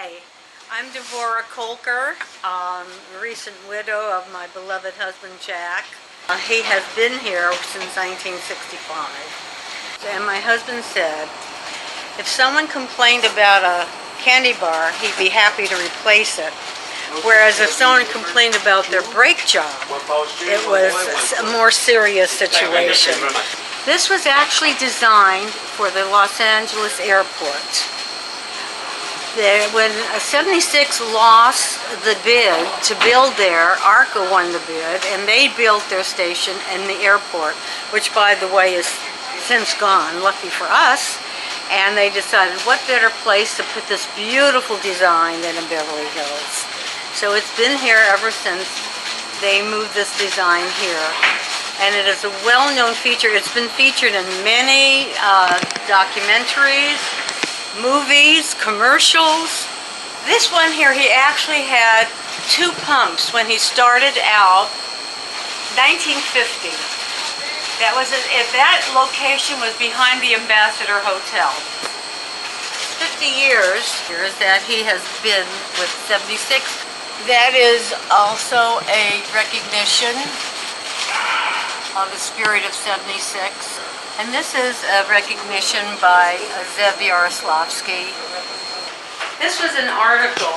Hi, I'm Dvorah Kolker, recent widow of my beloved husband Jack. He has been here since 1965. And my husband said, if someone complained about a candy bar, he'd be happy to replace it. Whereas if someone complained about their brake job, it was a more serious situation. This was actually designed for the Los Angeles airport. When 76 lost the bid to build there, ARCA won the bid, and they built their station in the airport, which, by the way, is since gone, lucky for us. And they decided, what better place to put this beautiful design than in Beverly Hills. So it's been here ever since they moved this design here. And it is a well-known feature. It's been featured in many documentaries, movies, commercials. This one here, he actually had two pumps when he started out, 1950. That location was behind the Ambassador Hotel. 50 years that he has been with 76. That is also a recognition of the spirit of 76. And this is a recognition by Zev Yaroslavsky. This was an article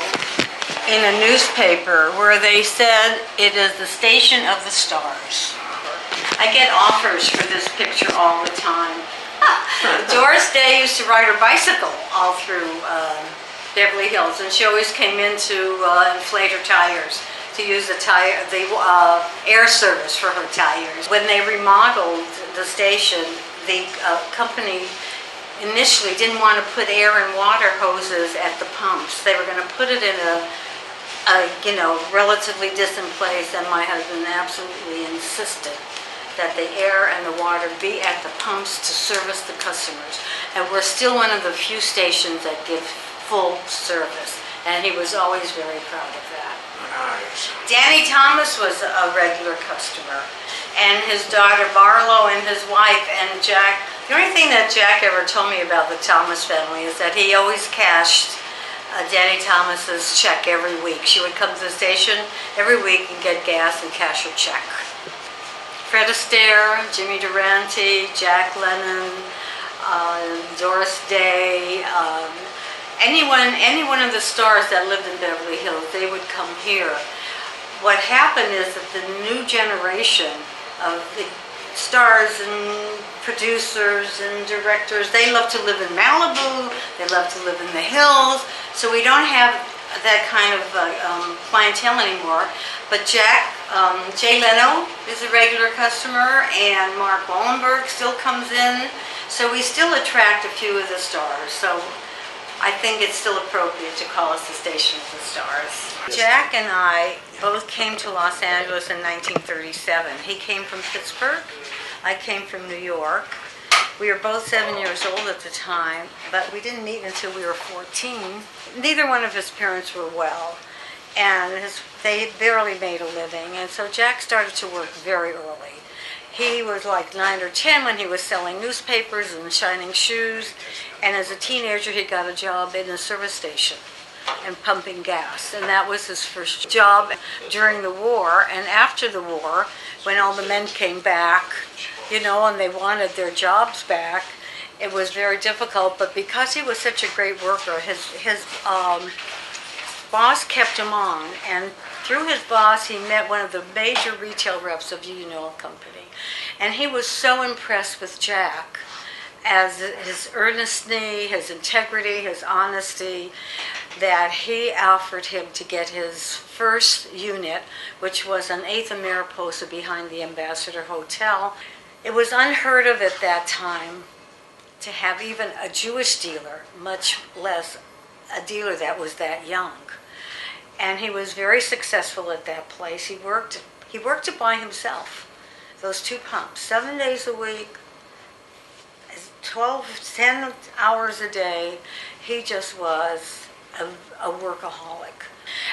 in a newspaper where they said it is the station of the stars. I get offers for this picture all the time. Doris Day used to ride her bicycle all through Beverly Hills, and she always came in to inflate her tires, to use the air service for her tires. When they remodeled the station, the company initially didn't want to put air and water hoses at the pumps. They were going to put it in a relatively distant place, and my husband absolutely insisted that the air and the water be at the pumps to service the customers. And we're still one of the few stations that give full service, and he was always very proud of that. Nice. Danny Thomas was a regular customer, and his daughter Barlow and his wife and Jack. The only thing that Jack ever told me about the Thomas family is that he always cashed Danny Thomas's check every week. She would come to the station every week and get gas and cash her check. Fred Astaire, Jimmy Durante, Jack Lemmon, Doris Day, any one of the stars that lived in Beverly Hills, they would come here. What happened is that the new generation of the stars and producers and directors, they love to live in Malibu, they love to live in the hills, so we don't have that kind of clientele anymore. But Jay Leno is a regular customer, and Mark Wallenberg still comes in, so we still attract a few of the stars. So I think it's still appropriate to call us the Station of the Stars. Jack and I both came to Los Angeles in 1937. He came from Pittsburgh, I came from New York. We were both 7 years old at the time, but we didn't meet until we were 14. Neither one of his parents were well, and they barely made a living, and so Jack started to work very early. He was like 9 or 10 when he was selling newspapers and shining shoes, and as a teenager he got a job in a service station and pumping gas, and that was his first job during the war. And after the war, when all the men came back, and they wanted their jobs back, it was very difficult. But because he was such a great worker, his boss kept him on, and through his boss he met one of the major retail reps of Union Oil Company, and he was so impressed with Jack as his earnestness, his integrity, his honesty, that he offered him to get his first unit, which was on 8th and Mariposa behind the Ambassador Hotel. It was unheard of at that time to have even a Jewish dealer, much less a dealer that was that young. And he was very successful at that place. He worked it by himself, those two pumps, 7 days a week, 10 hours a day. He just was a workaholic.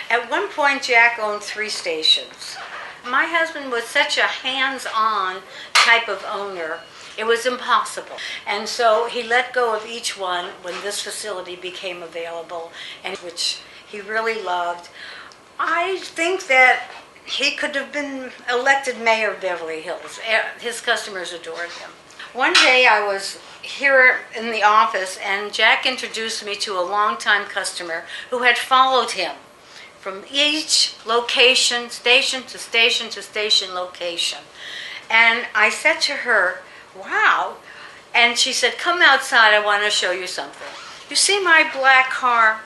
At one point, Jack owned 3 stations. My husband was such a hands-on type of owner. It was impossible. And so he let go of each one when this facility became available, and which he really loved. I think that he could have been elected mayor of Beverly Hills. His customers adored him. One day I was here in the office, and Jack introduced me to a longtime customer who had followed him from each location, station to station to station location. And I said to her, wow. And she said, come outside, I want to show you something. You see my black car?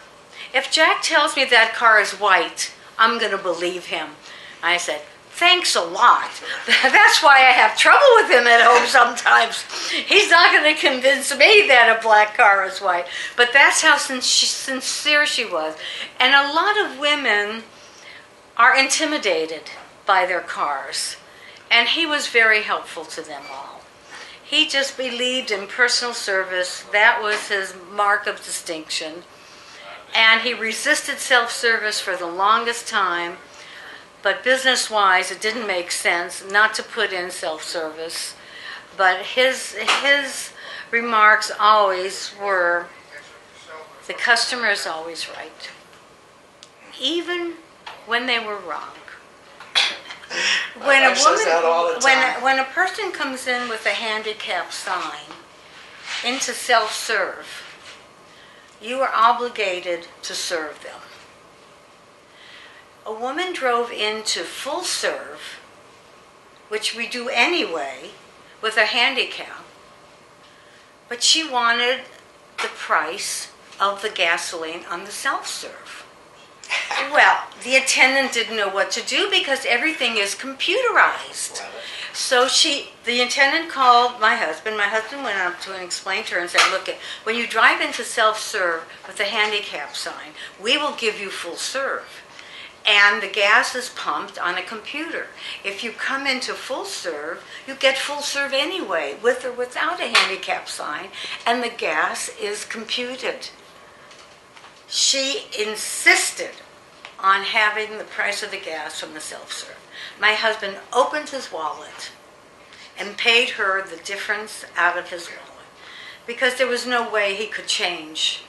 If Jack tells me that car is white, I'm going to believe him. I said, thanks a lot. That's why I have trouble with him at home sometimes. He's not going to convince me that a black car is white. But that's how sincere she was. And a lot of women are intimidated by their cars. And he was very helpful to them all. He just believed in personal service. That was his mark of distinction. And he resisted self-service for the longest time. But business-wise, it didn't make sense not to put in self-service. But his remarks always were, the customer is always right, even when they were wrong. When a person comes in with a handicap sign into self-serve, you are obligated to serve them. A woman drove into full serve, which we do anyway, with a handicap, but she wanted the price of the gasoline on the self-serve. Well, the attendant didn't know what to do because everything is computerized. So the attendant called my husband. My husband went up to and explained to her and said, look, when you drive into self-serve with a handicap sign, we will give you full serve. And the gas is pumped on a computer. If you come into full serve, you get full serve anyway, with or without a handicap sign, and the gas is computed. She insisted on having the price of the gas from the self-serve. My husband opened his wallet and paid her the difference out of his wallet, because there was no way he could change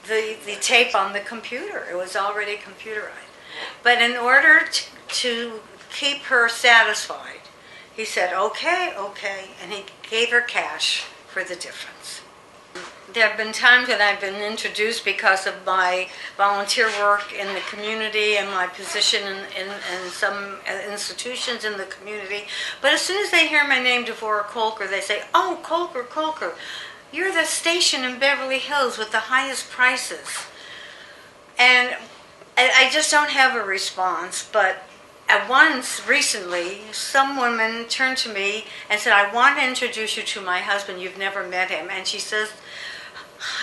the tape on the computer. It was already computerized. But in order to keep her satisfied, he said, okay, and he gave her cash for the difference. There have been times that I've been introduced because of my volunteer work in the community and my position in some institutions in the community. But as soon as they hear my name, Dvorah Kolker, they say, oh, Kolker, you're the station in Beverly Hills with the highest prices. And I just don't have a response, but at once, recently, some woman turned to me and said, I want to introduce you to my husband. You've never met him. And she says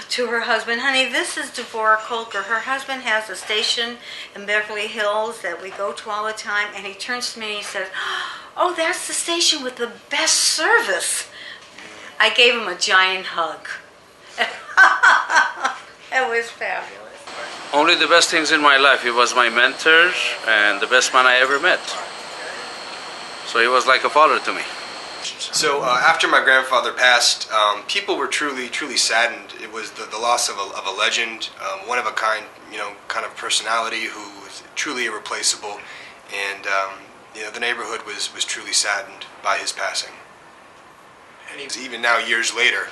to her husband, honey, this is Dvorah Kolker. Her husband has a station in Beverly Hills that we go to all the time. And he turns to me and he says, oh, that's the station with the best service. I gave him a giant hug. It was fabulous. Only the best things in my life. He was my mentor and the best man I ever met. So he was like a father to me. So after my grandfather passed, people were truly saddened. It was the loss of a legend, one of a kind, kind of personality who was truly irreplaceable, and the neighborhood was truly saddened by his passing. And even now, years later,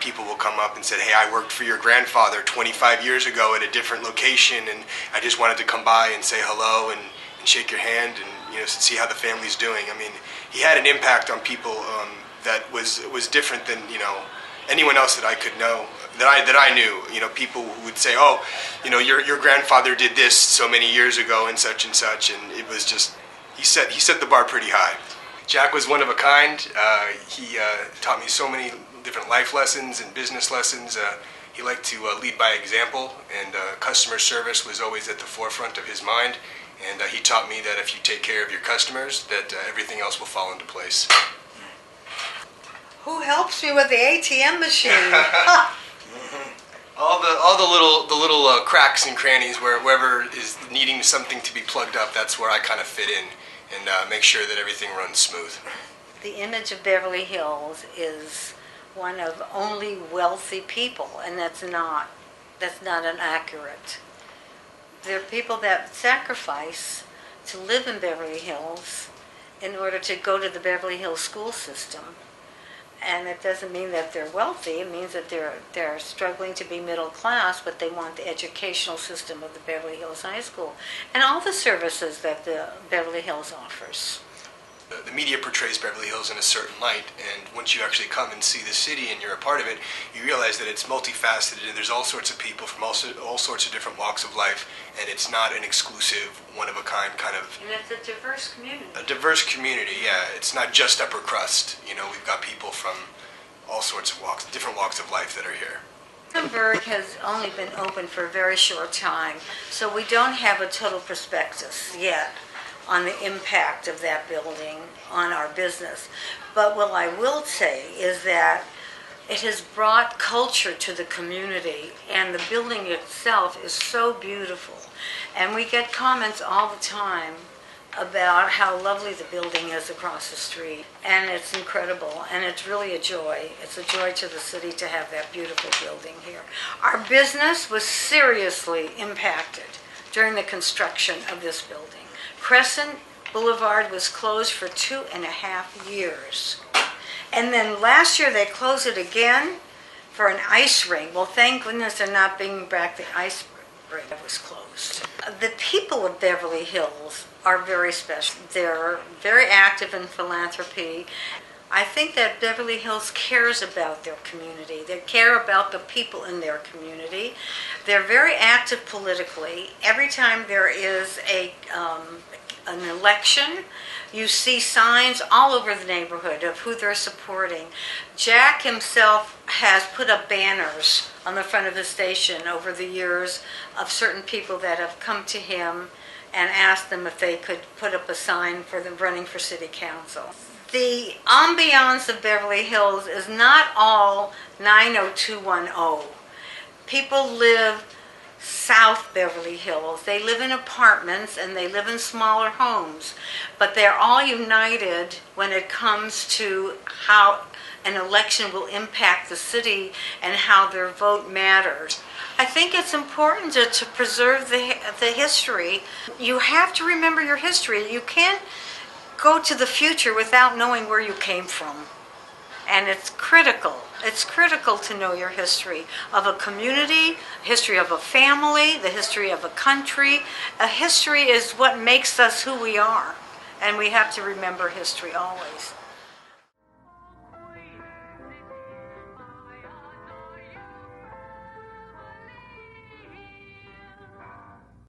people will come up and say, hey, I worked for your grandfather 25 years ago at a different location, and I just wanted to come by and say hello and shake your hand and see how the family's doing. I mean, he had an impact on people that was different than anyone else that I could know, that I knew. People who would say, oh, your grandfather did this so many years ago and such, and it was just, he set the bar pretty high. Jack was one of a kind. He taught me so many different life lessons and business lessons. He liked to lead by example, and customer service was always at the forefront of his mind. And he taught me that if you take care of your customers, that everything else will fall into place. Who helps me with the ATM machine? all the little cracks and crannies wherever is needing something to be plugged up, that's where I kind of fit in and make sure that everything runs smooth. the image of Beverly Hills is one of only wealthy people, and that's not inaccurate. There are people that sacrifice to live in Beverly Hills in order to go to the Beverly Hills school system. And it doesn't mean that they're wealthy. It means that they're struggling to be middle class, but they want the educational system of the Beverly Hills High School and all the services that the Beverly Hills offers. The media portrays Beverly Hills in a certain light, and once you actually come and see the city and you're a part of it, you realize that it's multifaceted and there's all sorts of people from all sorts of different walks of life, and it's not an exclusive, one-of-a-kind kind of... And it's a diverse community. A diverse community, yeah. It's not just upper crust. You know, we've got people from all sorts of walks, different walks of life that are here. Hamburg has only been open for a very short time, so we don't have a total prospectus yet on the impact of that building on our business. But what I will say is that it has brought culture to the community, and the building itself is so beautiful. And we get comments all the time about how lovely the building is across the street. And it's incredible, and it's really a joy. It's a joy to the city to have that beautiful building here. Our business was seriously impacted during the construction of this building. Crescent Boulevard was closed for 2.5 years. And then last year they closed it again for an ice rink. Well, thank goodness they're not bringing back the ice rink that was closed. The people of Beverly Hills are very special. They're very active in philanthropy. I think that Beverly Hills cares about their community. They care about the people in their community. They're very active politically. Every time there is an election, you see signs all over the neighborhood of who they're supporting. Jack himself has put up banners on the front of the station over the years of certain people that have come to him and asked them if they could put up a sign for them running for city council. The ambiance of Beverly Hills is not all 90210. People live South Beverly Hills. They live in apartments and they live in smaller homes, but they're all united when it comes to how an election will impact the city and how their vote matters. I think it's important to preserve the history. You have to remember your history. You can't go to the future without knowing where you came from. And it's critical. It's critical to know your history of a community, history of a family, the history of a country. A history is what makes us who we are. And we have to remember history always.